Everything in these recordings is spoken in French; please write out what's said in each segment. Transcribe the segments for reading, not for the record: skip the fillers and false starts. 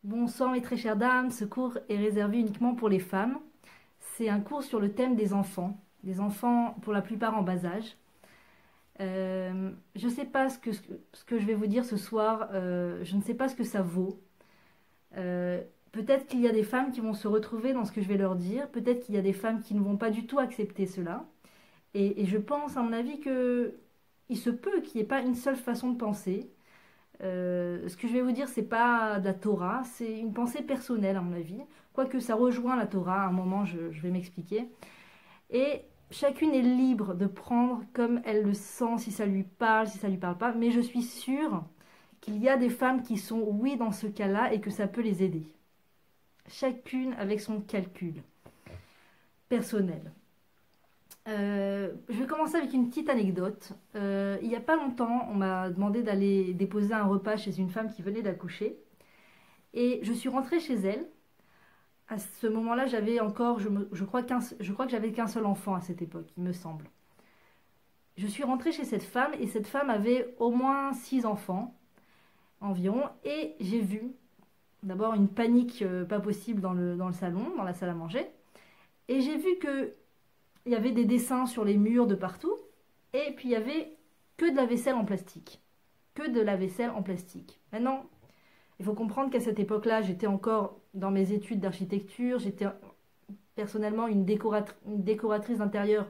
Bonsoir mes très chères dames, ce cours est réservé uniquement pour les femmes. C'est un cours sur le thème des enfants pour la plupart en bas âge. Je ne sais pas ce que je vais vous dire ce soir, je ne sais pas ce que ça vaut. Euh, Peut-être qu'il y a des femmes qui vont se retrouver dans ce que je vais leur dire, peut-être qu'il y a des femmes qui ne vont pas du tout accepter cela. Et je pense, à mon avis, que il se peut qu'il n'y ait pas une seule façon de penser. Ce que je vais vous dire, c'est pas de la Torah, c'est une pensée personnelle à mon avis. Quoique ça rejoint la Torah, à un moment je vais m'expliquer. Et chacune est libre de prendre comme elle le sent, si ça lui parle, si ça lui parle pas. Mais je suis sûre qu'il y a des femmes qui sont oui dans ce cas-là et que ça peut les aider. Chacune avec son calcul personnel. Je vais commencer avec une petite anecdote. Il n'y a pas longtemps, on m'a demandé d'aller déposer un repas chez une femme qui venait d'accoucher. Et je suis rentrée chez elle. À ce moment-là, j'avais encore, je crois que j'avais qu'un seul enfant à cette époque, il me semble. Je suis rentrée chez cette femme et cette femme avait au moins 6 enfants environ. Et j'ai vu d'abord une panique pas possible dans le salon, dans la salle à manger. Et j'ai vu que il y avait des dessins sur les murs de partout. Et puis il y avait que de la vaisselle en plastique. Que de la vaisselle en plastique. Maintenant, il faut comprendre qu'à cette époque-là, j'étais encore dans mes études d'architecture. J'étais personnellement une décoratrice d'intérieur,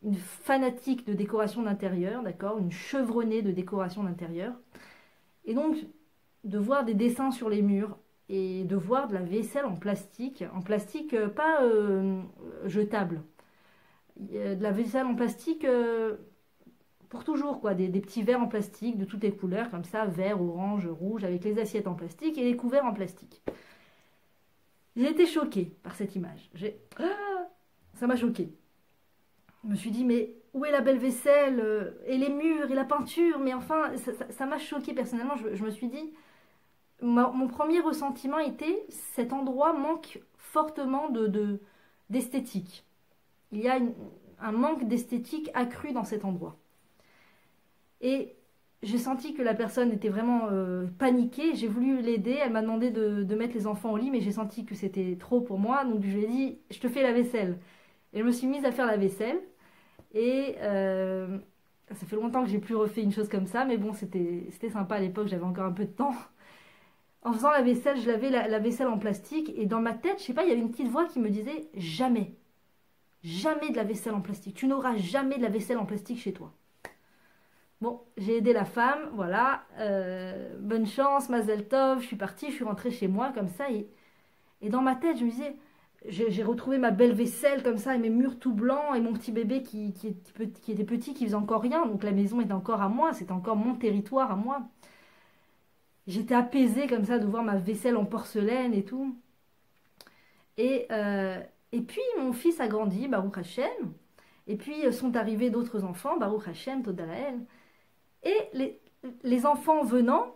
une fanatique de décoration d'intérieur, d'accord, une chevronnée de décoration d'intérieur. Et donc, de voir des dessins sur les murs et de voir de la vaisselle en plastique pas jetable. De la vaisselle en plastique pour toujours, quoi. Des petits verres en plastique de toutes les couleurs, comme ça, vert, orange, rouge, avec les assiettes en plastique et les couverts en plastique. J'ai été choquée par cette image. Ça m'a choquée. Je me suis dit, mais où est la belle vaisselle et les murs et la peinture? Mais enfin, ça m'a choquée personnellement. Je me suis dit, mon premier ressentiment était, cet endroit manque fortement d'esthétique. Il y a un manque d'esthétique accru dans cet endroit. Et j'ai senti que la personne était vraiment paniquée. J'ai voulu l'aider. Elle m'a demandé de mettre les enfants au lit, mais j'ai senti que c'était trop pour moi. Donc je lui ai dit, je te fais la vaisselle. Et je me suis mise à faire la vaisselle. Et ça fait longtemps que j'ai plus refait une chose comme ça, mais bon, c'était sympa à l'époque, j'avais encore un peu de temps. En faisant la vaisselle, je lavais la vaisselle en plastique. Et dans ma tête, je sais pas, il y avait une petite voix qui me disait, jamais, jamais de la vaisselle en plastique. Tu n'auras jamais de la vaisselle en plastique chez toi. Bon, j'ai aidé la femme, voilà. Bonne chance, Mazel Tov. Je suis partie, je suis rentrée chez moi comme ça. Et dans ma tête, je me disais, j'ai retrouvé ma belle vaisselle comme ça, et mes murs tout blancs, et mon petit bébé qui était petit, qui faisait encore rien. Donc la maison était encore à moi, c'était encore mon territoire à moi. J'étais apaisée comme ça de voir ma vaisselle en porcelaine et tout. Et, euh, et puis mon fils a grandi, Baruch Hashem. Et puis sont arrivés d'autres enfants, Baruch Hashem, Toda Lael. Et les enfants venant,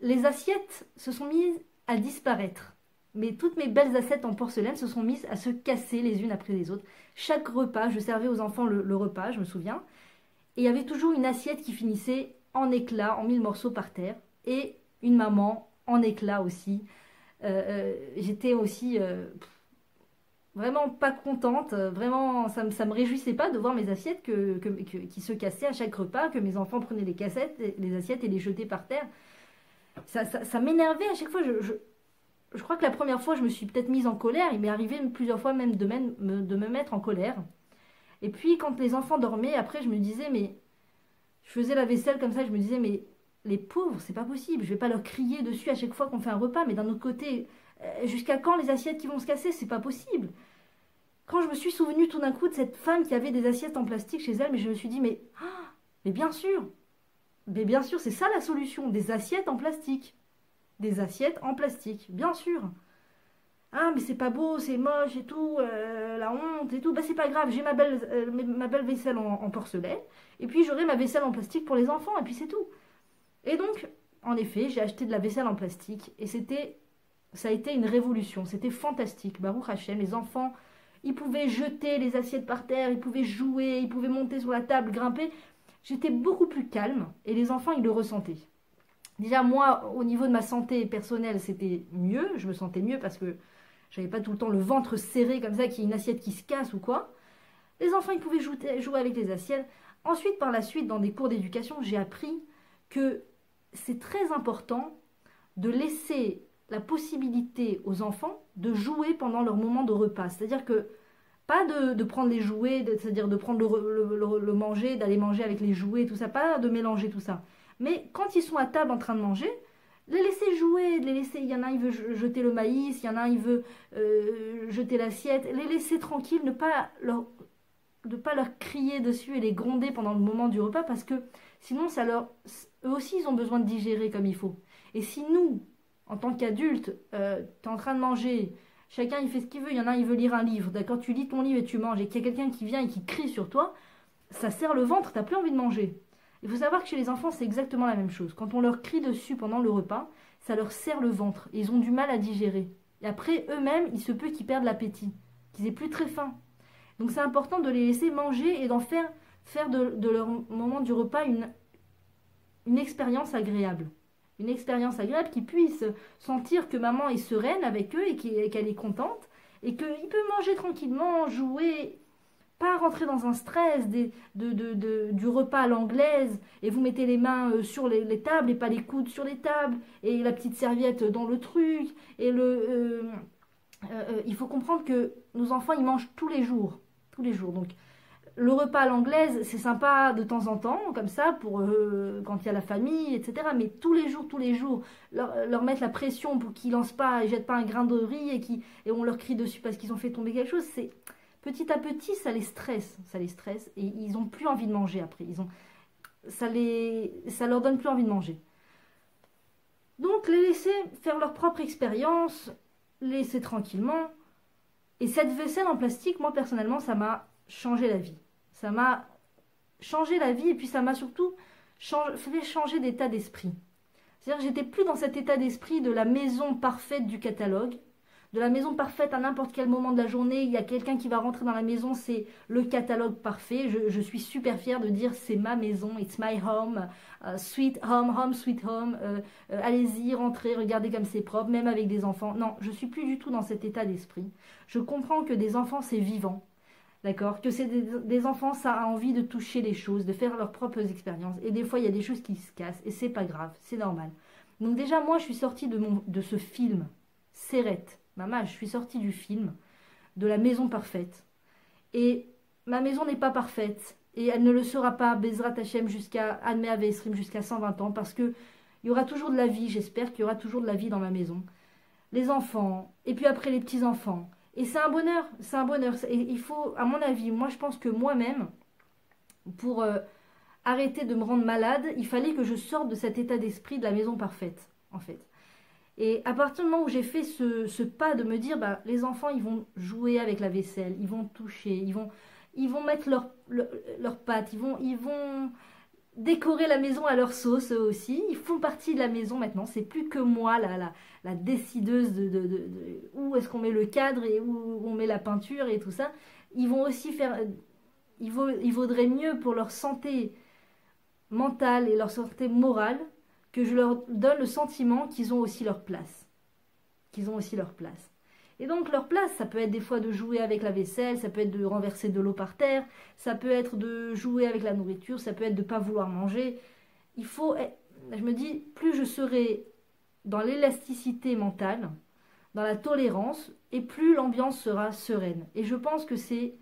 les assiettes se sont mises à disparaître. Mais toutes mes belles assiettes en porcelaine se sont mises à se casser les unes après les autres. Chaque repas, je servais aux enfants le repas, je me souviens. Et il y avait toujours une assiette qui finissait en éclats, en 1000 morceaux par terre. Et une maman en éclats aussi. J'étais aussi vraiment pas contente. Vraiment, ça me réjouissait pas de voir mes assiettes qui se cassaient à chaque repas, que mes enfants prenaient les assiettes et les jetaient par terre. Ça m'énervait à chaque fois. Je crois que la première fois, je me suis peut-être mise en colère. Il m'est arrivé plusieurs fois même de me mettre en colère. Et puis, quand les enfants dormaient, après, je me disais, mais je faisais la vaisselle comme ça, je me disais, mais les pauvres, c'est pas possible. Je vais pas leur crier dessus à chaque fois qu'on fait un repas, mais d'un autre côté, jusqu'à quand les assiettes qui vont se casser? C'est pas possible. Quand je me suis souvenue tout d'un coup de cette femme qui avait des assiettes en plastique chez elle, mais je me suis dit, mais bien sûr, c'est ça la solution, des assiettes en plastique. Des assiettes en plastique, bien sûr. Ah, mais c'est pas beau, c'est moche et tout, la honte et tout. Bah, c'est pas grave, j'ai ma belle vaisselle en porcelaine, et puis j'aurai ma vaisselle en plastique pour les enfants, et puis c'est tout. Et donc, en effet, j'ai acheté de la vaisselle en plastique, et ça a été une révolution, c'était fantastique. Baruch Hashem, les enfants, ils pouvaient jeter les assiettes par terre, ils pouvaient jouer, ils pouvaient monter sur la table, grimper. J'étais beaucoup plus calme, et les enfants, ils le ressentaient. Déjà, moi, au niveau de ma santé personnelle, c'était mieux. Je me sentais mieux parce que j'avais pas tout le temps le ventre serré comme ça, qu'il y ait une assiette qui se casse ou quoi. Les enfants, ils pouvaient jouer avec les assiettes. Ensuite, par la suite, dans des cours d'éducation, j'ai appris que c'est très important de laisser la possibilité aux enfants de jouer pendant leur moment de repas. C'est-à-dire que pas de prendre les jouets, c'est-à-dire de prendre le manger, d'aller manger avec les jouets, tout ça, pas de mélanger tout ça. Mais quand ils sont à table en train de manger, les laisser jouer, les laisser, il y en a un il veut jeter le maïs, il y en a un il veut jeter l'assiette, les laisser tranquilles, ne pas leur crier dessus et les gronder pendant le moment du repas parce que sinon eux aussi ils ont besoin de digérer comme il faut. Et si nous, en tant qu'adultes, tu es en train de manger, chacun il fait ce qu'il veut, il y en a un il veut lire un livre, d'accord, tu lis ton livre et tu manges et qu'il y a quelqu'un qui vient et qui crie sur toi, ça serre le ventre, t'as plus envie de manger. Il faut savoir que chez les enfants c'est exactement la même chose. Quand on leur crie dessus pendant le repas, ça leur serre le ventre et ils ont du mal à digérer. Et après eux-mêmes, il se peut qu'ils perdent l'appétit, qu'ils aient plus très faim. Donc c'est important de les laisser manger et d'en faire de leur moment du repas une expérience agréable. Une expérience agréable qui puisse sentir que maman est sereine avec eux et qu'elle est contente et qu'ils peuvent manger tranquillement, jouer, pas rentrer dans un stress du repas à l'anglaise et vous mettez les mains sur les tables et pas les coudes sur les tables et la petite serviette dans le truc et il faut comprendre que nos enfants ils mangent tous les jours. Tous les jours. Donc le repas à l'anglaise, c'est sympa de temps en temps, comme ça, pour quand il y a la famille, etc. Mais tous les jours, leur mettre la pression pour qu'ils lancent pas, ils jettent pas un grain de riz et on leur crie dessus parce qu'ils ont fait tomber quelque chose, c'est petit à petit, ça les stresse et ils ont plus envie de manger après. Ça leur donne plus envie de manger. Donc les laisser faire leur propre expérience, les laisser tranquillement. Et cette vaisselle en plastique, moi personnellement, ça m'a changé la vie. Ça m'a changé la vie et puis ça m'a surtout fait changer d'état d'esprit. C'est-à-dire que j'étais plus dans cet état d'esprit de la maison parfaite du catalogue, de la maison parfaite à n'importe quel moment de la journée. Il y a quelqu'un qui va rentrer dans la maison, c'est le catalogue parfait. Je suis super fière de dire c'est ma maison, it's my home, sweet home, home sweet home. Allez-y, rentrez, regardez comme c'est propre, même avec des enfants. Non, je suis plus du tout dans cet état d'esprit. Je comprends que des enfants c'est vivant. D'accord? Que c'est des enfants, ça a envie de toucher les choses, de faire leurs propres expériences. Et des fois, il y a des choses qui se cassent. Et c'est pas grave, c'est normal. Donc déjà, moi, je suis sortie de ce film, Serrette. Maman, je suis sortie du film, de la maison parfaite. Et ma maison n'est pas parfaite. Et elle ne le sera pas, Bezrat Hachem, jusqu'à Admé Avesrim, jusqu'à 120 ans. Parce que il y aura toujours de la vie, j'espère qu'il y aura toujours de la vie dans ma maison. Les enfants, et puis après les petits-enfants. Et c'est un bonheur, c'est un bonheur. Et il faut, à mon avis, moi je pense que moi-même, pour arrêter de me rendre malade, il fallait que je sorte de cet état d'esprit de la maison parfaite, en fait. Et à partir du moment où j'ai fait ce pas de me dire, bah, les enfants, ils vont jouer avec la vaisselle, ils vont toucher, ils vont mettre leurs pattes, ils vont décorer la maison à leur sauce eux aussi. Ils font partie de la maison maintenant. C'est plus que moi, la décideuse de où est-ce qu'on met le cadre et où on met la peinture et tout ça. Ils vont aussi faire... il vaudrait mieux pour leur santé mentale et leur santé morale que je leur donne le sentiment qu'ils ont aussi leur place. Qu'ils ont aussi leur place. Et donc leur place, ça peut être des fois de jouer avec la vaisselle, ça peut être de renverser de l'eau par terre, ça peut être de jouer avec la nourriture, ça peut être de ne pas vouloir manger. Je me dis, plus je serai dans l'élasticité mentale, dans la tolérance, et plus l'ambiance sera sereine. Et je pense que c'est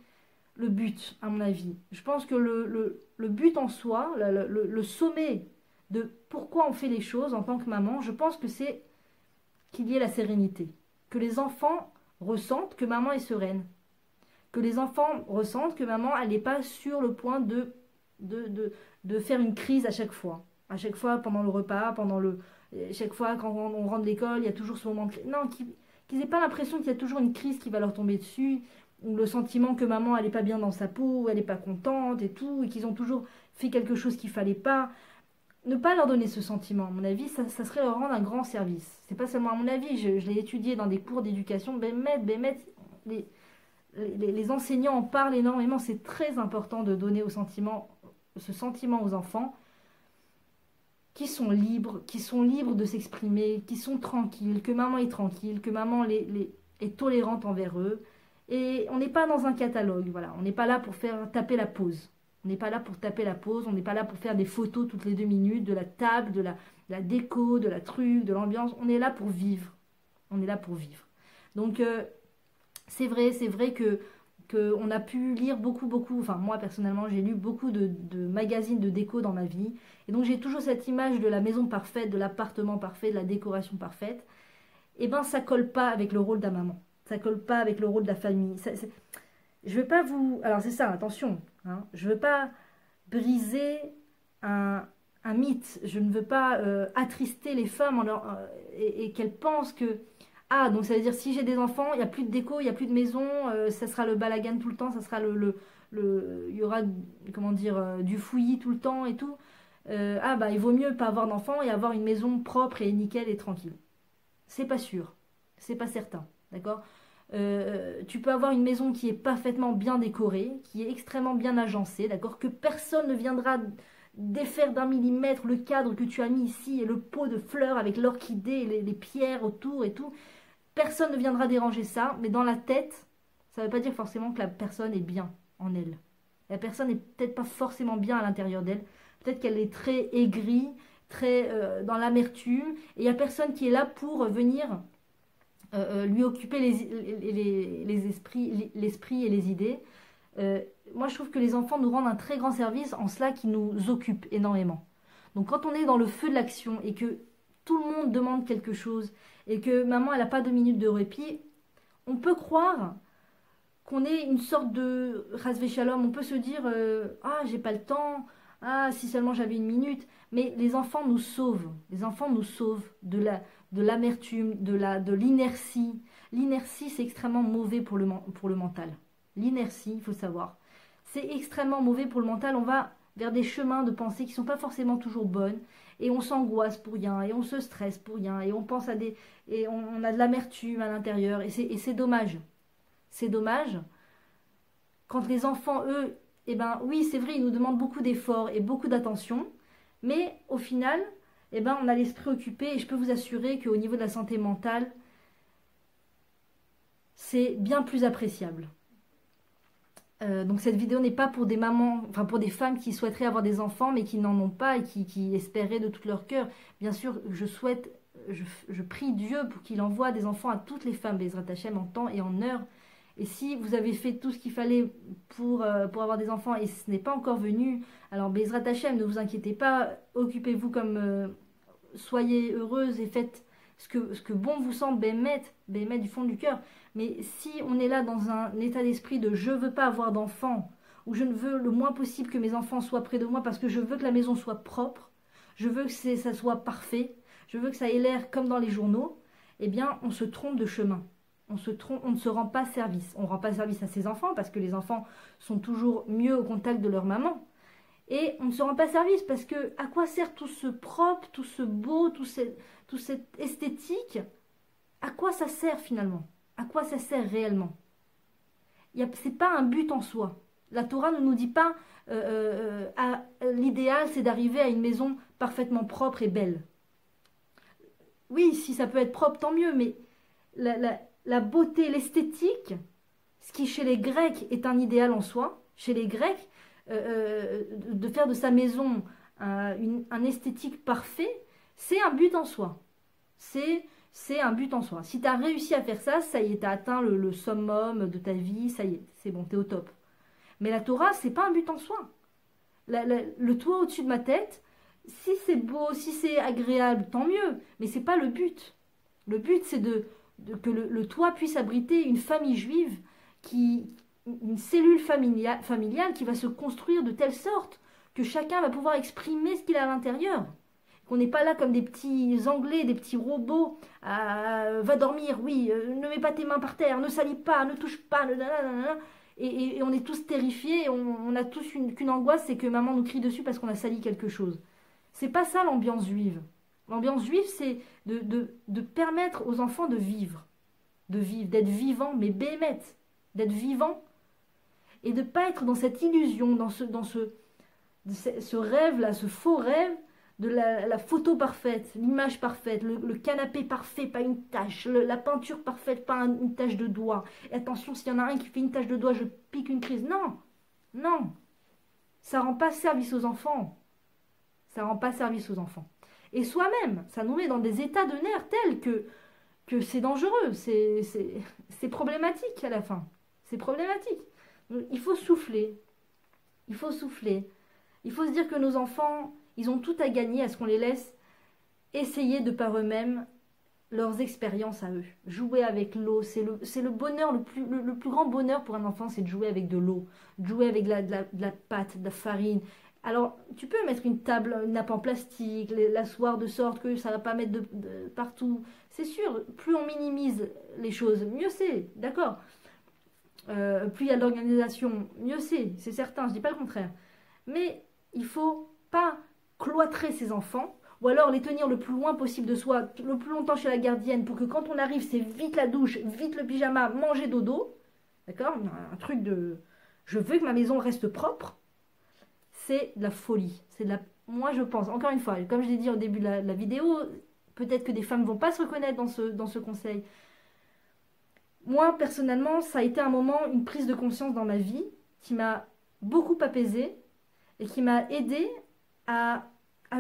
le but, à mon avis. Je pense que le but en soi, le sommet de pourquoi on fait les choses en tant que maman, je pense que c'est qu'il y ait la sérénité. Que les enfants ressentent que maman est sereine. Que les enfants ressentent que maman, elle n'est pas sur le point de faire une crise à chaque fois. À chaque fois pendant le repas, chaque fois quand on rentre de l'école, il y a toujours ce moment de crise. Non, qu'ils n'aient pas l'impression qu'il y a toujours une crise qui va leur tomber dessus, ou le sentiment que maman, elle n'est pas bien dans sa peau, elle n'est pas contente et tout, et qu'ils ont toujours fait quelque chose qu'il ne fallait pas. Ne pas leur donner ce sentiment, à mon avis, ça serait leur rendre un grand service. C'est pas seulement à mon avis, je l'ai étudié dans des cours d'éducation. Les enseignants en parlent énormément. C'est très important de donner ce sentiment aux enfants. qui sont libres de s'exprimer, qui sont tranquilles, que maman est tranquille, que maman est tolérante envers eux. Et on n'est pas dans un catalogue, voilà. On n'est pas là pour faire taper la pause. On n'est pas là pour taper la pause, on n'est pas là pour faire des photos toutes les 2 minutes, de la table, de la déco, de la truc, de l'ambiance. On est là pour vivre. On est là pour vivre. Donc, c'est vrai que qu'on a pu lire beaucoup, enfin moi personnellement j'ai lu beaucoup de magazines de déco dans ma vie, et donc j'ai toujours cette image de la maison parfaite, de l'appartement parfait, de la décoration parfaite. Et ben ça colle pas avec le rôle de la maman, ça colle pas avec le rôle de la famille. Je veux pas vous... Alors c'est ça, attention, hein, je veux pas briser un mythe, je ne veux pas attrister les femmes et qu'elles pensent que ah, donc ça veut dire si j'ai des enfants, il n'y a plus de déco, il n'y a plus de maison, ça sera le balagan tout le temps, ça sera il y aura, comment dire, du fouillis tout le temps et tout. Ah bah il vaut mieux pas avoir d'enfants et avoir une maison propre et nickel et tranquille. C'est pas sûr, c'est pas certain, d'accord? Tu peux avoir une maison qui est parfaitement bien décorée, qui est extrêmement bien agencée, d'accord? Que personne ne viendra défaire d'1 millimètre le cadre que tu as mis ici et le pot de fleurs avec l'orchidée et les pierres autour et tout. Personne ne viendra déranger ça, mais dans la tête, ça ne veut pas dire forcément que la personne est bien en elle. La personne n'est peut-être pas forcément bien à l'intérieur d'elle. Peut-être qu'elle est très aigrie, très dans l'amertume, et il n'y a personne qui est là pour venir lui occuper les esprits, l'esprit et les idées. Moi, je trouve que les enfants nous rendent un très grand service en cela qu'ils nous occupent énormément. Donc, quand on est dans le feu de l'action et que tout le monde demande quelque chose et que maman, elle n'a pas 2 minutes de répit, on peut croire qu'on est une sorte de rasvé shalom. On peut se dire ah, j'ai pas le temps, ah, si seulement j'avais 1 minute. Mais les enfants nous sauvent. Les enfants nous sauvent de l'amertume, de l'inertie. L'inertie, c'est extrêmement mauvais pour le mental. L'inertie, il faut savoir. C'est extrêmement mauvais pour le mental. On va vers des chemins de pensée qui ne sont pas forcément toujours bonnes. Et on s'angoisse pour rien, et on se stresse pour rien, et on pense à des... Et on a de l'amertume à l'intérieur, et c'est dommage. C'est dommage. Quand les enfants, eux, eh ben oui, c'est vrai, ils nous demandent beaucoup d'efforts et beaucoup d'attention, mais au final, eh ben, on a l'esprit occupé, et je peux vous assurer qu'au niveau de la santé mentale, c'est bien plus appréciable. Donc cette vidéo n'est pas pour des mamans, enfin pour des femmes qui souhaiteraient avoir des enfants mais qui n'en ont pas et qui espéraient de tout leur cœur. Bien sûr, je prie Dieu pour qu'il envoie des enfants à toutes les femmes, Bezrat Hachem, en temps et en heure. Et si vous avez fait tout ce qu'il fallait pour avoir des enfants et ce n'est pas encore venu, alors Bezrat Hachem, ne vous inquiétez pas, occupez-vous comme soyez heureuse et faites ce que bon vous semble, bémet du fond du cœur. Mais si on est là dans un état d'esprit de je veux pas avoir d'enfants, ou je ne veux le moins possible que mes enfants soient près de moi parce que je veux que la maison soit propre, je veux que ça soit parfait, je veux que ça ait l'air comme dans les journaux, eh bien on se trompe de chemin. On ne se rend pas service. On ne rend pas service à ses enfants parce que les enfants sont toujours mieux au contact de leur maman. Et on ne se rend pas service parce que à quoi sert tout ce propre, tout ce beau, toute cette esthétique? À quoi ça sert finalement? À quoi ça sert réellement? C'est pas un but en soi. La Torah ne nous dit pas l'idéal c'est d'arriver à une maison parfaitement propre et belle. Oui, si ça peut être propre, tant mieux, mais la beauté, l'esthétique, ce qui chez les Grecs est un idéal en soi, chez les Grecs, de faire de sa maison un esthétique parfait, c'est un but en soi. C'est un but en soi. Si tu as réussi à faire ça, ça y est, tu as atteint le summum de ta vie, ça y est, c'est bon, tu es au top. Mais la Torah, c'est pas un but en soi. Le toit au-dessus de ma tête, si c'est beau, si c'est agréable, tant mieux, mais c'est pas le but. Le but, c'est que le toit puisse abriter une famille juive, une cellule familiale qui va se construire de telle sorte que chacun va pouvoir exprimer ce qu'il a à l'intérieur. Qu'on n'est pas là comme des petits Anglais, des petits robots. Va dormir, oui, ne mets pas tes mains par terre, ne salis pas, ne touche pas, et on est tous terrifiés, on a tous qu'une angoisse, c'est que maman nous crie dessus parce qu'on a sali quelque chose. C'est pas ça l'ambiance juive. L'ambiance juive, c'est de permettre aux enfants de vivre, d'être vivants, mais béhémeth, d'être vivants, et de ne pas être dans cette illusion, dans ce rêve-là, ce faux rêve, de la photo parfaite, l'image parfaite, le canapé parfait, pas une tache, la peinture parfaite, pas une tache de doigt. Et attention, s'il y en a un qui fait une tache de doigt, je pique une crise. Non, non, ça rend pas service aux enfants. Ça rend pas service aux enfants. Et soi-même, ça nous met dans des états de nerfs tels que c'est dangereux, c'est problématique à la fin. C'est problématique. Donc, il faut souffler. Il faut souffler. Il faut se dire que nos enfants, ils ont tout à gagner à ce qu'on les laisse essayer de par eux-mêmes leurs expériences à eux. Jouer avec l'eau, c'est le bonheur, le plus grand bonheur pour un enfant, c'est de jouer avec de l'eau, de jouer avec de la pâte, de la farine. Alors, tu peux mettre une table, une nappe en plastique, l'asseoir de sorte que ça ne va pas mettre de partout. C'est sûr, plus on minimise les choses, mieux c'est, d'accord. Plus il y a d'organisation, mieux c'est certain, je ne dis pas le contraire. Mais il ne faut pas cloîtrer ses enfants, ou alors les tenir le plus loin possible de soi, le plus longtemps chez la gardienne, pour que quand on arrive, c'est vite la douche, vite le pyjama, manger dodo. D'accord? Un truc de... Je veux que ma maison reste propre. C'est de la folie. Moi, je pense, encore une fois, comme je l'ai dit au début de la vidéo, peut-être que des femmes ne vont pas se reconnaître dans ce conseil. Moi, personnellement, ça a été un moment, une prise de conscience dans ma vie qui m'a beaucoup apaisée et qui m'a aidée à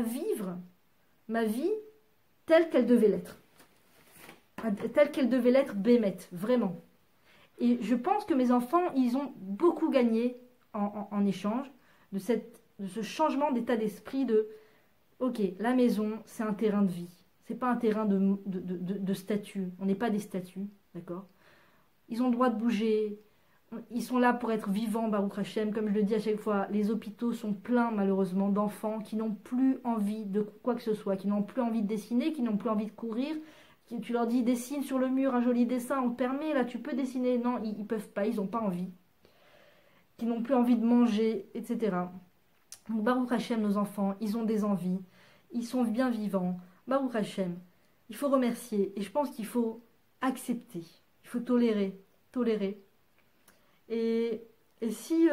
vivre ma vie telle qu'elle devait l'être. Telle qu'elle devait l'être, bémette, vraiment. Et je pense que mes enfants, ils ont beaucoup gagné en échange de ce changement d'état d'esprit de ok, la maison, c'est un terrain de vie. C'est pas un terrain de statut. On n'est pas des statues, d'accord? Ils ont le droit de bouger. Ils sont là pour être vivants, Baruch Hashem. Comme je le dis à chaque fois, les hôpitaux sont pleins, malheureusement, d'enfants qui n'ont plus envie de quoi que ce soit, qui n'ont plus envie de dessiner, qui n'ont plus envie de courir. Tu leur dis, dessine sur le mur un joli dessin, on te permet, là, tu peux dessiner. Non, ils peuvent pas, ils n'ont pas envie. Qui n'ont plus envie de manger, etc. Donc, Baruch Hashem, nos enfants, ils ont des envies. Ils sont bien vivants. Baruch Hashem, il faut remercier. Et je pense qu'il faut accepter. Il faut tolérer. Et si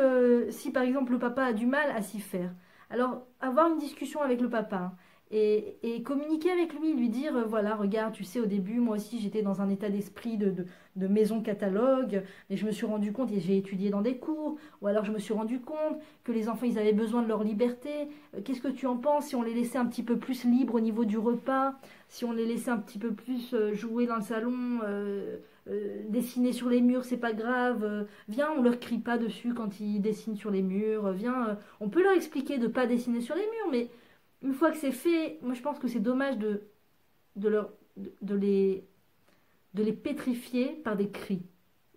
par exemple le papa a du mal à s'y faire, alors avoir une discussion avec le papa et communiquer avec lui dire voilà, regarde, tu sais, au début, moi aussi j'étais dans un état d'esprit de maison catalogue, mais je me suis rendu compte, et j'ai étudié dans des cours, ou alors je me suis rendu compte que les enfants ils avaient besoin de leur liberté. Qu'est-ce que tu en penses si on les laissait un petit peu plus libres au niveau du repas, si on les laissait un petit peu plus jouer dans le salon, dessiner sur les murs, c'est pas grave, viens, on leur crie pas dessus quand ils dessinent sur les murs, viens, on peut leur expliquer de pas dessiner sur les murs, mais une fois que c'est fait, moi je pense que c'est dommage de les pétrifier par des cris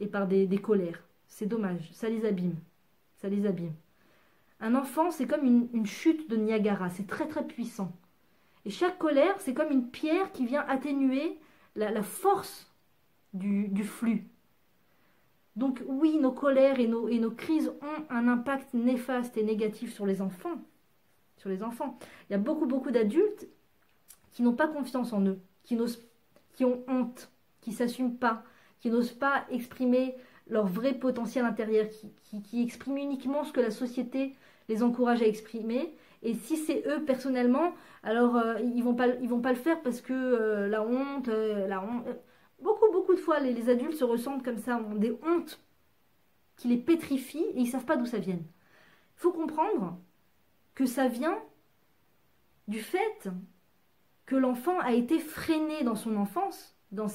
et par des colères. C'est dommage, ça les abîme. Ça les abîme. Un enfant, c'est comme une chute de Niagara, c'est très très puissant. Et chaque colère, c'est comme une pierre qui vient atténuer la force du flux. Donc oui, nos colères et nos crises ont un impact néfaste et négatif sur les enfants. Il y a beaucoup d'adultes qui n'ont pas confiance en eux, qui ont honte, qui ne s'assument pas, qui n'osent pas exprimer leur vrai potentiel intérieur, qui expriment uniquement ce que la société les encourage à exprimer. Et si c'est eux personnellement, alors ils vont pas le faire parce que la honte. Beaucoup de fois, les adultes se ressentent comme ça, ont des hontes qui les pétrifient et ils ne savent pas d'où ça vient. Il faut comprendre que ça vient du fait que l'enfant a été freiné dans son enfance, dans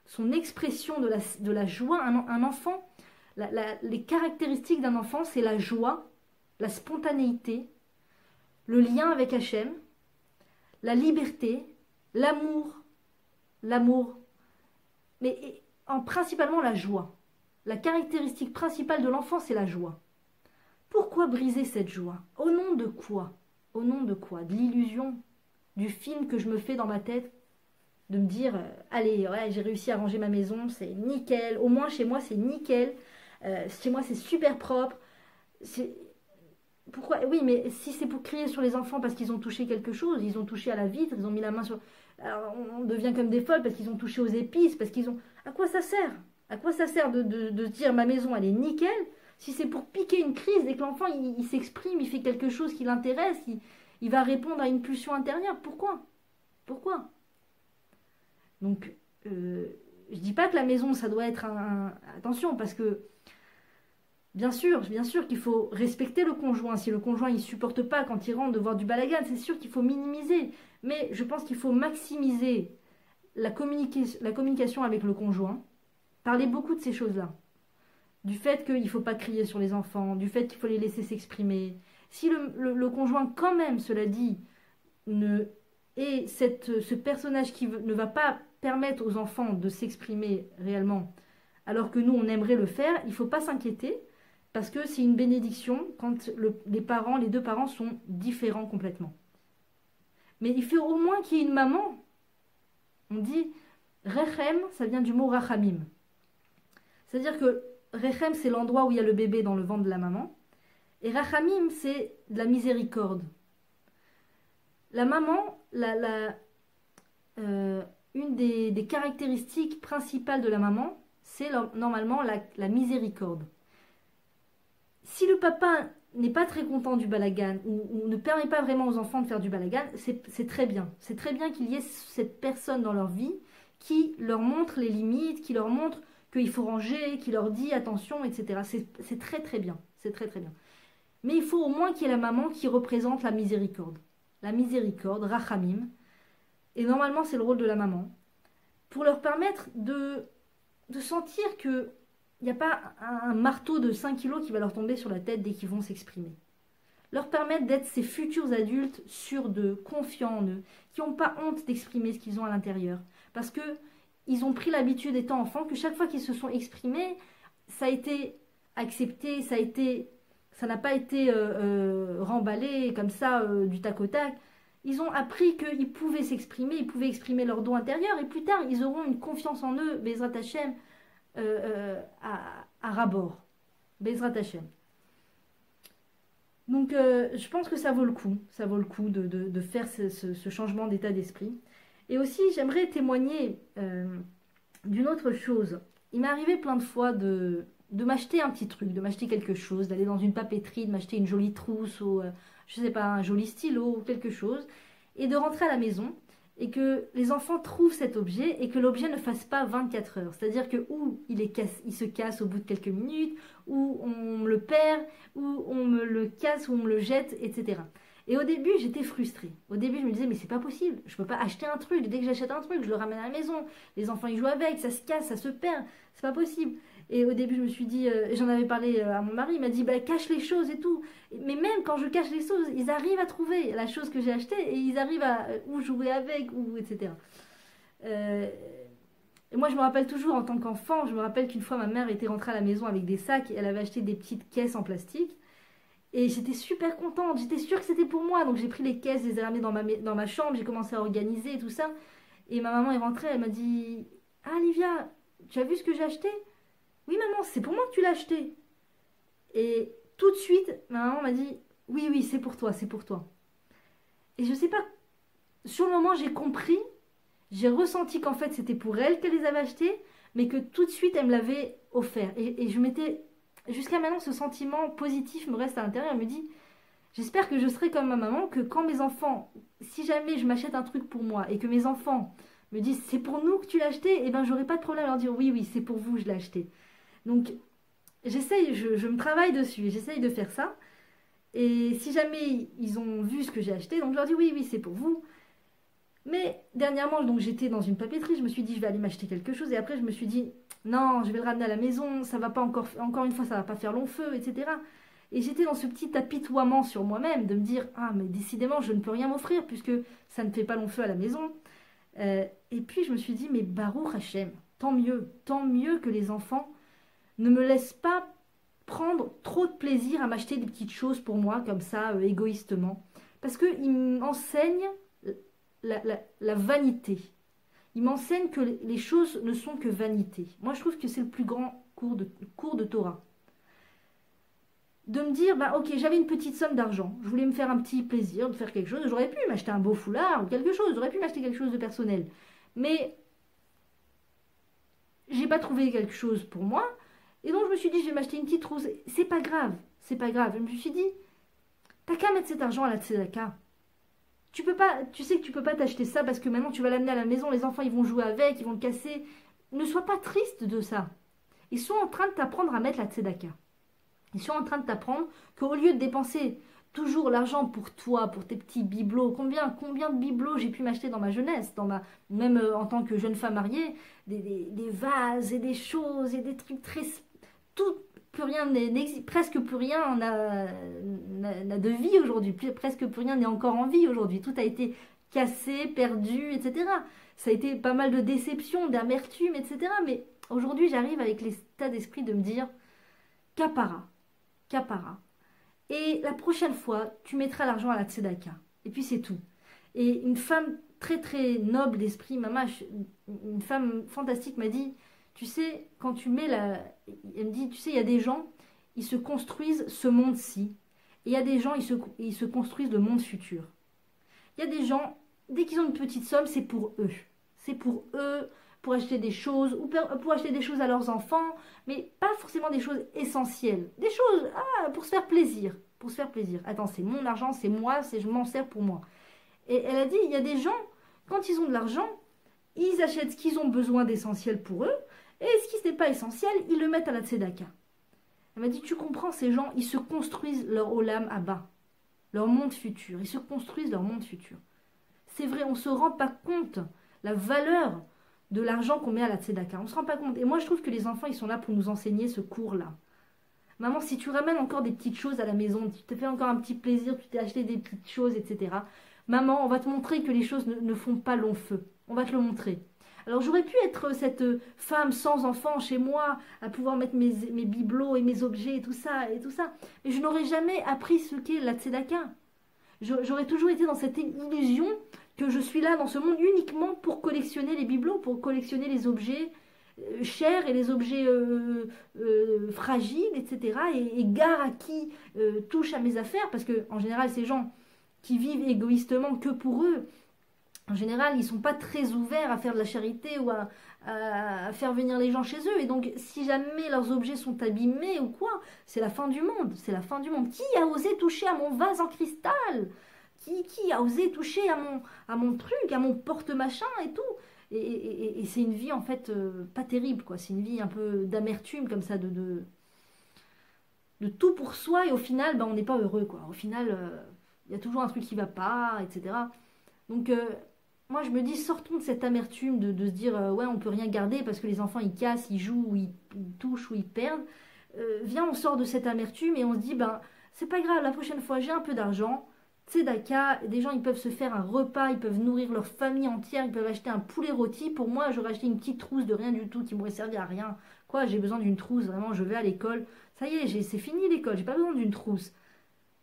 son expression de la joie. Un enfant, les caractéristiques d'un enfant, c'est la joie, la spontanéité, le lien avec Hachem, la liberté, l'amour, mais principalement la joie. La caractéristique principale de l'enfant, c'est la joie. Pourquoi briser cette joie? Au nom de quoi? Au nom de quoi? De l'illusion, du film que je me fais dans ma tête, de me dire, allez, ouais, j'ai réussi à ranger ma maison, c'est nickel, au moins chez moi c'est nickel, chez moi c'est super propre. Pourquoi? Oui, mais si c'est pour crier sur les enfants parce qu'ils ont touché quelque chose, ils ont touché à la vitre, ils ont mis la main sur... Alors on devient comme des folles parce qu'ils ont touché aux épices, parce qu'ils ont... À quoi ça sert? À quoi ça sert de se dire ma maison elle est nickel si c'est pour piquer une crise dès que l'enfant il s'exprime, il fait quelque chose qui l'intéresse, il va répondre à une pulsion intérieure. Pourquoi? Pourquoi? Donc, je dis pas que la maison, ça doit être attention, parce que bien sûr qu'il faut respecter le conjoint. Si le conjoint il supporte pas quand il rentre de voir du balagan, c'est sûr qu'il faut minimiser. Mais je pense qu'il faut maximiser la communication avec le conjoint. Parler beaucoup de ces choses-là. Du fait qu'il ne faut pas crier sur les enfants, du fait qu'il faut les laisser s'exprimer. Si le conjoint, quand même, cela dit, est ce personnage qui ne va pas permettre aux enfants de s'exprimer réellement, alors que nous, on aimerait le faire, il ne faut pas s'inquiéter, parce que c'est une bénédiction quand les deux parents sont différents complètement. Mais il faut au moins qu'il y ait une maman. On dit, Rechem, ça vient du mot Rachamim. C'est-à-dire que Rechem, c'est l'endroit où il y a le bébé dans le ventre de la maman. Et Rachamim, c'est de la miséricorde. La maman, une des caractéristiques principales de la maman, c'est normalement la miséricorde. Si le papa n'est pas très content du balagan ou ne permet pas vraiment aux enfants de faire du balagan, c'est très bien. C'est très bien qu'il y ait cette personne dans leur vie qui leur montre les limites, qui leur montre qu'il faut ranger, qui leur dit attention, etc. C'est très très bien. C'est très très bien. Mais il faut au moins qu'il y ait la maman qui représente la miséricorde. La miséricorde, Rachamim. Et normalement, c'est le rôle de la maman. Pour leur permettre de sentir qu'il n'y a pas un marteau de 5 kilos qui va leur tomber sur la tête dès qu'ils vont s'exprimer. Leur permettre d'être ces futurs adultes sûrs d'eux, confiants en eux, qui n'ont pas honte d'exprimer ce qu'ils ont à l'intérieur. Parce qu'ils ont pris l'habitude étant enfants que chaque fois qu'ils se sont exprimés, ça a été accepté, ça n'a pas été remballé comme ça du tac au tac. Ils ont appris qu'ils pouvaient s'exprimer, ils pouvaient exprimer leur don intérieur, et plus tard, ils auront une confiance en eux, Bezrat Hashem, à rabord. Bezrat Hashem. Donc, je pense que ça vaut le coup de faire ce changement d'état d'esprit. Et aussi, j'aimerais témoigner d'une autre chose. Il m'est arrivé plein de fois de m'acheter un petit truc, de m'acheter quelque chose, d'aller dans une papeterie, de m'acheter une jolie trousse ou, je sais pas, un joli stylo ou quelque chose, et de rentrer à la maison et que les enfants trouvent cet objet et que l'objet ne fasse pas 24 heures. C'est-à-dire que ou il se casse au bout de quelques minutes, ou on me le perd, ou on me le casse, ou on me le jette, etc. Et au début, j'étais frustrée. Au début, je me disais, mais c'est pas possible. Je peux pas acheter un truc. Dès que j'achète un truc, je le ramène à la maison. Les enfants, ils jouent avec, ça se casse, ça se perd. C'est pas possible. Et au début, je me suis dit, j'en avais parlé à mon mari, il m'a dit, bah, cache les choses et tout. Mais même quand je cache les choses, ils arrivent à trouver la chose que j'ai achetée et ils arrivent à ou jouer avec, ou etc. Et moi, je me rappelle toujours, en tant qu'enfant, je me rappelle qu'une fois, ma mère était rentrée à la maison avec des sacs et elle avait acheté des petites caisses en plastique. Et j'étais super contente, j'étais sûre que c'était pour moi. Donc j'ai pris les caisses, je les ai ramenées dans ma chambre, j'ai commencé à organiser et tout ça. Et ma maman est rentrée, elle m'a dit, ah Livia, tu as vu ce que j'ai acheté? Oui maman, c'est pour moi que tu l'as acheté. Et tout de suite, ma maman m'a dit, oui, oui, c'est pour toi, c'est pour toi. Et je sais pas, sur le moment j'ai compris, j'ai ressenti qu'en fait c'était pour elle qu'elle les avait achetés, mais que tout de suite elle me l'avait offert. Et je m'étais... Jusqu'à maintenant, ce sentiment positif me reste à l'intérieur. Elle me dit, j'espère que je serai comme ma maman, que quand mes enfants, si jamais je m'achète un truc pour moi et que mes enfants me disent, c'est pour nous que tu l'as acheté, et ben j'aurai pas de problème à leur dire, oui, oui, c'est pour vous, je l'ai acheté. Donc, j'essaye, je me travaille dessus, j'essaye de faire ça. Et si jamais ils ont vu ce que j'ai acheté, donc je leur dis, oui, oui, c'est pour vous. Mais dernièrement, donc j'étais dans une papeterie, je me suis dit, je vais aller m'acheter quelque chose, et après je me suis dit, non, je vais le ramener à la maison, ça va pas encore une fois, ça va pas faire long feu, etc. Et j'étais dans ce petit apitoiement sur moi-même, de me dire, ah, mais décidément, je ne peux rien m'offrir, puisque ça ne fait pas long feu à la maison. Et puis je me suis dit, mais Baruch Hashem, tant mieux que les enfants ne me laissent pas prendre trop de plaisir à m'acheter des petites choses pour moi, comme ça, égoïstement. Parce qu'ils m'enseignent la vanité. Il m'enseigne que les choses ne sont que vanité. Moi, je trouve que c'est le plus grand cours de Torah. De me dire, bah, ok, j'avais une petite somme d'argent, je voulais me faire un petit plaisir, de faire quelque chose, j'aurais pu m'acheter un beau foulard ou quelque chose, j'aurais pu m'acheter quelque chose de personnel. Mais j'ai pas trouvé quelque chose pour moi, et donc je me suis dit, je vais m'acheter une petite trousse. C'est pas grave, c'est pas grave. Je me suis dit, t'as qu'à mettre cet argent à la tzedaka. Tu peux pas, tu sais que tu peux pas t'acheter ça parce que maintenant tu vas l'amener à la maison, les enfants ils vont jouer avec, ils vont le casser. Ne sois pas triste de ça. Ils sont en train de t'apprendre à mettre la tzedaka. Ils sont en train de t'apprendre qu'au lieu de dépenser toujours l'argent pour toi, pour tes petits bibelots, combien de bibelots j'ai pu m'acheter dans ma jeunesse, même en tant que jeune femme mariée, des vases et des choses et des trucs très... Tout, plus rien n'existe, presque plus rien n'a de vie aujourd'hui, presque plus rien n'est encore en vie aujourd'hui. Tout a été cassé, perdu, etc. Ça a été pas mal de déceptions, d'amertume, etc. Mais aujourd'hui, j'arrive avec l'état d'esprit de me dire, capara, capara. Et la prochaine fois, tu mettras l'argent à la tzedaka. Et puis c'est tout. Et une femme très très noble d'esprit, une femme fantastique m'a dit, tu sais, quand tu mets la... Elle me dit, tu sais, il y a des gens, ils se construisent ce monde-ci. Et il y a des gens, ils se construisent le monde futur. Il y a des gens, dès qu'ils ont une petite somme, c'est pour eux. C'est pour eux, pour acheter des choses, ou pour acheter des choses à leurs enfants, mais pas forcément des choses essentielles. Des choses pour se faire plaisir. Pour se faire plaisir. Attends, c'est mon argent, c'est moi, je m'en sers pour moi. Et elle a dit, il y a des gens, quand ils ont de l'argent, ils achètent ce qu'ils ont besoin d'essentiel pour eux, et ce qui n'est pas essentiel, ils le mettent à la tzedaka. Elle m'a dit, tu comprends, ces gens, ils se construisent leur olam à bas, leur monde futur. Ils se construisent leur monde futur. C'est vrai, on ne se rend pas compte la valeur de l'argent qu'on met à la tzedaka. On ne se rend pas compte. Et moi, je trouve que les enfants, ils sont là pour nous enseigner ce cours-là. Maman, si tu ramènes encore des petites choses à la maison, tu te fais encore un petit plaisir, tu t'es acheté des petites choses, etc. Maman, on va te montrer que les choses ne font pas long feu. On va te le montrer. Alors j'aurais pu être cette femme sans enfant chez moi, à pouvoir mettre mes bibelots et mes objets et tout ça, mais je n'aurais jamais appris ce qu'est la tzedaka. J'aurais toujours été dans cette illusion que je suis là dans ce monde uniquement pour collectionner les bibelots, pour collectionner les objets chers et les objets fragiles, etc. Et gare à qui touche à mes affaires, parce que en général, ces gens qui vivent égoïstement que pour eux, en général, ils ne sont pas très ouverts à faire de la charité ou à faire venir les gens chez eux. Et donc, si jamais leurs objets sont abîmés ou quoi, c'est la fin du monde. C'est la fin du monde. Qui a osé toucher à mon vase en cristal? Qui a osé toucher à mon truc, à mon porte-machin et tout? Et c'est une vie, en fait, pas terrible, quoi. C'est une vie un peu d'amertume, comme ça, de tout pour soi. Et au final, ben, on n'est pas heureux, quoi. Au final, il y a toujours un truc qui ne va pas, etc. Donc... moi, je me dis, sortons de cette amertume de se dire, ouais, on peut rien garder parce que les enfants, ils cassent, ils jouent, ou ils touchent, ou ils perdent. Viens, on sort de cette amertume et on se dit, ben, c'est pas grave, la prochaine fois, j'ai un peu d'argent. Tzedaka, des gens, ils peuvent se faire un repas, ils peuvent nourrir leur famille entière, ils peuvent acheter un poulet rôti. Pour moi, j'aurais acheté une petite trousse de rien du tout qui m'aurait servi à rien. Quoi, j'ai besoin d'une trousse, vraiment, je vais à l'école. Ça y est, c'est fini l'école, j'ai pas besoin d'une trousse.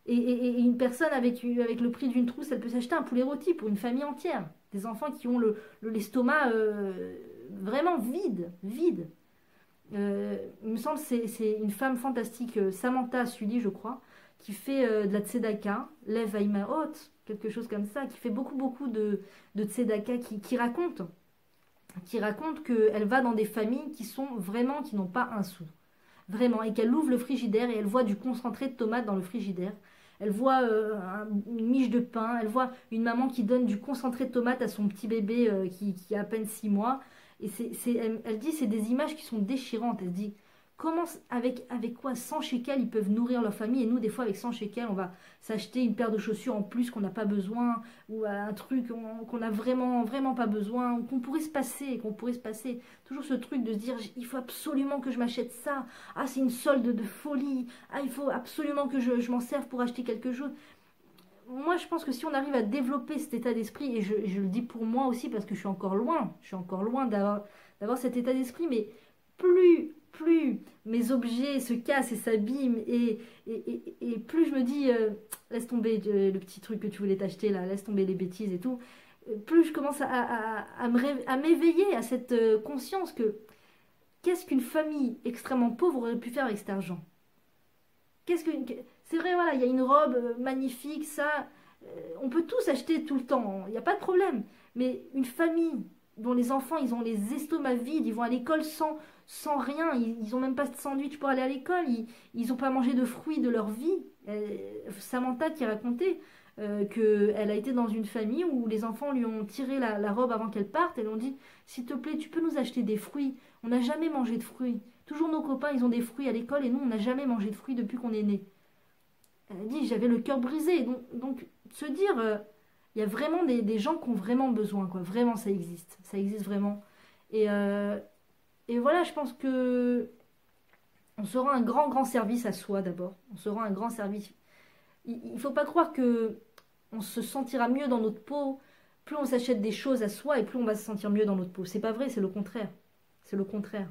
Et une personne avec le prix d'une trousse, elle peut s'acheter un poulet rôti pour une famille entière. Des enfants qui ont l'estomac vraiment vide, vide. Il me semble que c'est une femme fantastique, Samantha Sully, je crois, qui fait de la tzedaka, Lev Haïmaot, quelque chose comme ça, qui fait beaucoup de tzedaka, qui raconte qu'elle va dans des familles qui n'ont pas un sou. Vraiment, et qu'elle ouvre le frigidaire et elle voit du concentré de tomates dans le frigidaire. Elle voit une miche de pain, elle voit une maman qui donne du concentré de tomates à son petit bébé qui a à peine 6 mois. Et elle dit, c'est des images qui sont déchirantes. Elle dit, comment, avec quoi 100 shekels ils peuvent nourrir leur famille. Et nous, des fois, avec 100 shekels, on va s'acheter une paire de chaussures en plus qu'on n'a pas besoin, ou un truc qu'on n'a vraiment pas besoin, ou qu'on pourrait se passer. Toujours ce truc de se dire, il faut absolument que je m'achète ça. Ah, c'est une solde de folie. Ah, il faut absolument que je m'en serve pour acheter quelque chose. Moi, je pense que si on arrive à développer cet état d'esprit, et je le dis pour moi aussi parce que je suis encore loin d'avoir cet état d'esprit, mais plus mes objets se cassent et s'abîment, et plus je me dis, laisse tomber le petit truc que tu voulais t'acheter là, laisse tomber les bêtises et tout, plus je commence à m'éveiller à cette conscience que qu'est-ce qu'une famille extrêmement pauvre aurait pu faire avec cet argent? C'est vrai, voilà, il y a une robe magnifique, ça, on peut tous acheter tout le temps, il n'y a pas de problème. Mais une famille dont les enfants, ils ont les estomacs vides, ils vont à l'école sans rien, ils n'ont même pas de sandwich pour aller à l'école, ils n'ont pas mangé de fruits de leur vie. Samantha qui racontait, qu'elle a été dans une famille où les enfants lui ont tiré la robe avant qu'elle parte et lui ont dit, s'il te plaît, tu peux nous acheter des fruits. On n'a jamais mangé de fruits. Toujours nos copains, ils ont des fruits à l'école et nous, on n'a jamais mangé de fruits depuis qu'on est né. Elle a dit, j'avais le cœur brisé. Donc se dire, il y a vraiment des gens qui ont vraiment besoin, quoi. Vraiment, ça existe. Ça existe vraiment. Et voilà, je pense que on se rend un grand service à soi d'abord. On se rend un grand service. Il ne faut pas croire que on se sentira mieux dans notre peau. Plus on s'achète des choses à soi et plus on va se sentir mieux dans notre peau. C'est pas vrai, c'est le contraire. C'est le contraire.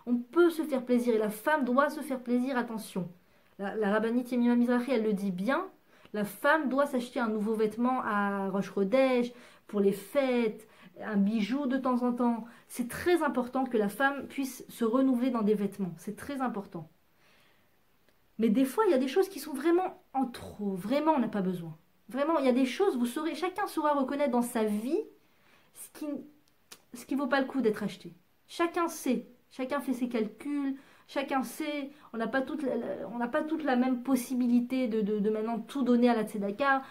On peut se faire plaisir et la femme doit se faire plaisir, attention. La rabbinite Yemima Mizrahi, elle le dit bien. La femme doit s'acheter un nouveau vêtement à Rosh-Chodech pour les fêtes, un bijou de temps en temps. C'est très important que la femme puisse se renouveler dans des vêtements. C'est très important. Mais des fois, il y a des choses qui sont vraiment en trop. Vraiment, on n'a pas besoin. Vraiment, il y a des choses, chacun saura reconnaître dans sa vie ce qui vaut pas le coup d'être acheté. Chacun sait. Chacun fait ses calculs. Chacun sait. On n'a pas toute la même possibilité de maintenant tout donner à la tzedaka.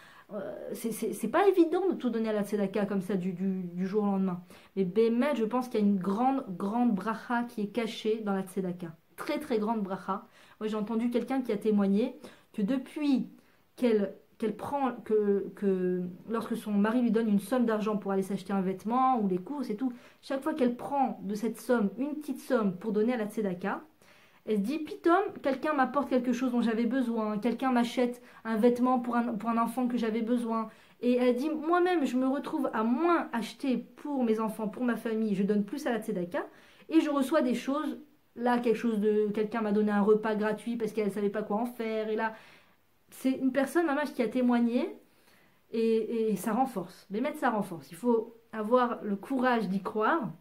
C'est pas évident de tout donner à la tzedaka comme ça du jour au lendemain. Mais Bémet, je pense qu'il y a une grande bracha qui est cachée dans la tzedaka. Très grande bracha. Moi, j'ai entendu quelqu'un qui a témoigné que depuis qu'elle prend, que lorsque son mari lui donne une somme d'argent pour aller s'acheter un vêtement ou les courses et tout, chaque fois qu'elle prend de cette somme une petite somme pour donner à la tzedaka, elle se dit, Pitom, quelqu'un m'apporte quelque chose dont j'avais besoin, quelqu'un m'achète un vêtement pour un enfant que j'avais besoin. Et elle dit, moi-même, je me retrouve à moins acheter pour mes enfants, pour ma famille, je donne plus à la tzedaka, et je reçois des choses, là, quelqu'un m'a donné un repas gratuit parce qu'elle ne savait pas quoi en faire, et là, c'est une personne, maman, qui a témoigné, et ça renforce. Mais ça renforce. Il faut avoir le courage d'y croire.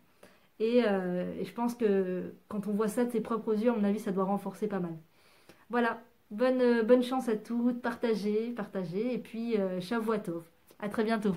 Et je pense que quand on voit ça de ses propres yeux, à mon avis, ça doit renforcer pas mal. Voilà, bonne chance à toutes, partagez, et puis Shavua Tov. À très bientôt.